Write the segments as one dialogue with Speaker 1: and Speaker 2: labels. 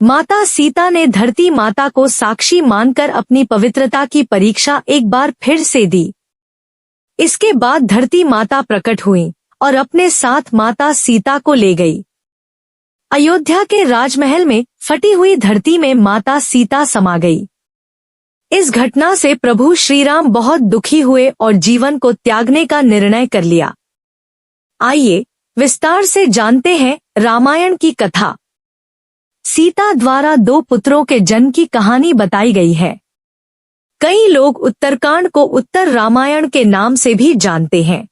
Speaker 1: माता सीता ने धरती माता को साक्षी मानकर अपनी पवित्रता की परीक्षा एक बार फिर से दी। इसके बाद धरती माता प्रकट हुई और अपने साथ माता सीता को ले गई। अयोध्या के राजमहल में फटी हुई धरती में माता सीता समा गई। इस घटना से प्रभु श्री राम बहुत दुखी हुए और जीवन को त्यागने का निर्णय कर लिया। आइए विस्तार से जानते हैं रामायण की कथा। सीता द्वारा 2 पुत्रों के जन्म की कहानी बताई गई है। कई लोग उत्तरकांड को उत्तर रामायण के नाम से भी जानते हैं।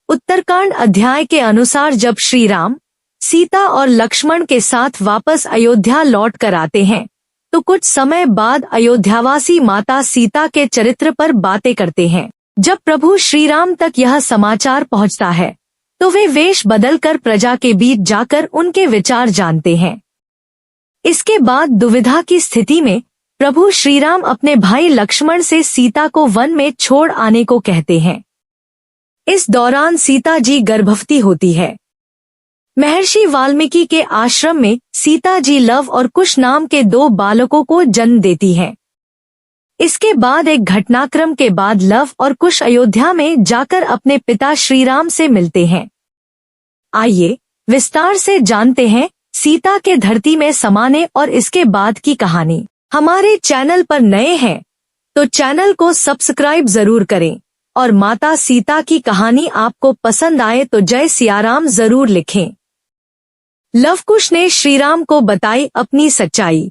Speaker 1: उत्तरकांड अध्याय के अनुसार जब श्री राम, सीता और लक्ष्मण के साथ वापस अयोध्या लौट कर आते हैं तो कुछ समय बाद अयोध्यावासी माता सीता के चरित्र पर बातें करते हैं। जब प्रभु श्री राम तक यह समाचार पहुंचता है तो वे वेश बदलकर प्रजा के बीच जाकर उनके विचार जानते हैं। इसके बाद दुविधा की स्थिति में प्रभु श्री राम अपने भाई लक्ष्मण से सीता को वन में छोड़ आने को कहते हैं। इस दौरान सीता जी गर्भवती होती है। महर्षि वाल्मीकि के आश्रम में सीता जी लव और कुश नाम के 2 बालकों को जन्म देती है। इसके बाद एक घटनाक्रम के बाद लव और कुश अयोध्या में जाकर अपने पिता श्री राम से मिलते हैं। आइए विस्तार से जानते हैं सीता के धरती में समाने और इसके बाद की कहानी। हमारे चैनल पर नए हैं तो चैनल को सब्सक्राइब जरूर करें और माता सीता की कहानी आपको पसंद आए तो जय सियाराम जरूर लिखें। लवकुश ने श्रीराम को बताई अपनी सच्चाई।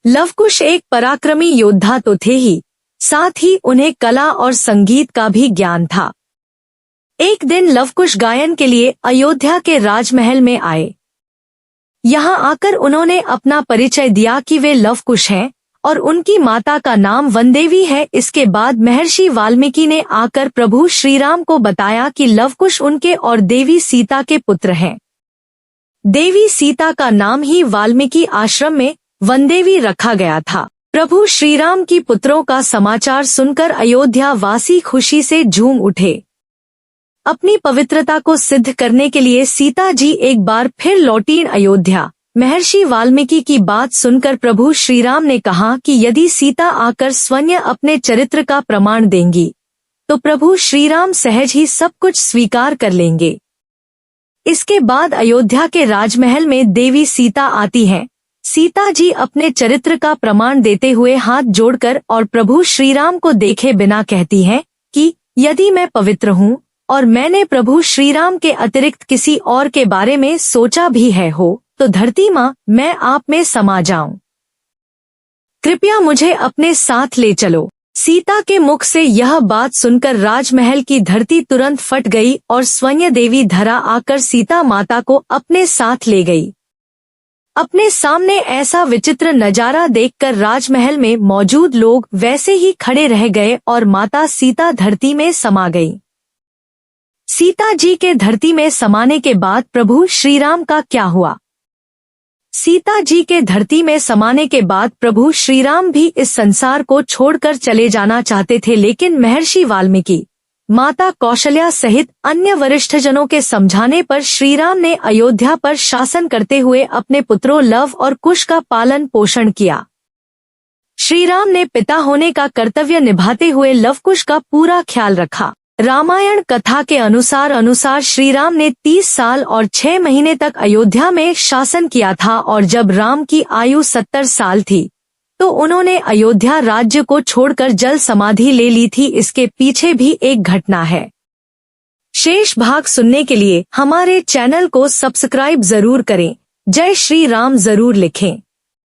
Speaker 1: लवकुश एक पराक्रमी योद्धा तो थे ही, साथ ही उन्हें कला और संगीत का भी ज्ञान था। एक दिन लवकुश गायन के लिए अयोध्या के राजमहल में आए। यहाँ आकर उन्होंने अपना परिचय दिया कि वे लवकुश हैं और उनकी माता का नाम वनदेवी है। इसके बाद महर्षि वाल्मीकि ने आकर प्रभु श्रीराम को बताया कि लवकुश उनके और देवी सीता के पुत्र हैं। देवी सीता का नाम ही वाल्मीकि आश्रम में वनदेवी रखा गया था। प्रभु श्रीराम की पुत्रों का समाचार सुनकर अयोध्या वासी खुशी से झूम उठे। अपनी पवित्रता को सिद्ध करने के लिए सीता जी एक बार फिर लौटीं अयोध्या। महर्षि वाल्मीकि की बात सुनकर प्रभु श्रीराम ने कहा कि यदि सीता आकर स्वयं अपने चरित्र का प्रमाण देंगी तो प्रभु श्रीराम सहज ही सब कुछ स्वीकार कर लेंगे। इसके बाद अयोध्या के राजमहल में देवी सीता आती हैं। सीता जी अपने चरित्र का प्रमाण देते हुए हाथ जोड़कर और प्रभु श्रीराम को देखे बिना कहती हैं कि यदि मैं पवित्र हूँ और मैंने प्रभु श्रीराम के अतिरिक्त किसी और के बारे में सोचा भी है हो तो धरती माँ मैं आप में समा जाऊं। कृपया मुझे अपने साथ ले चलो। सीता के मुख से यह बात सुनकर राजमहल की धरती तुरंत फट गई और स्वयं देवी धरा आकर सीता माता को अपने साथ ले गई। अपने सामने ऐसा विचित्र नजारा देखकर राजमहल में मौजूद लोग वैसे ही खड़े रह गए और माता सीता धरती में समा गई। सीता जी के धरती में समाने के बाद प्रभु श्रीराम का क्या हुआ? सीता जी के धरती में समाने के बाद प्रभु श्रीराम भी इस संसार को छोड़कर चले जाना चाहते थे, लेकिन महर्षि वाल्मीकि, माता कौशल्या सहित अन्य वरिष्ठजनों के समझाने पर श्रीराम ने अयोध्या पर शासन करते हुए अपने पुत्रों लव और कुश का पालन पोषण किया। श्रीराम ने पिता होने का कर्तव्य निभाते हुए लवकुश का पूरा ख्याल रखा। रामायण कथा के अनुसार श्रीराम ने 30 साल और 6 महीने तक अयोध्या में शासन किया था और जब राम की आयु 70 साल थी तो उन्होंने अयोध्या राज्य को छोड़कर जल समाधि ले ली थी। इसके पीछे भी एक घटना है। शेष भाग सुनने के लिए हमारे चैनल को सब्सक्राइब जरूर करें। जय श्री राम जरूर लिखें।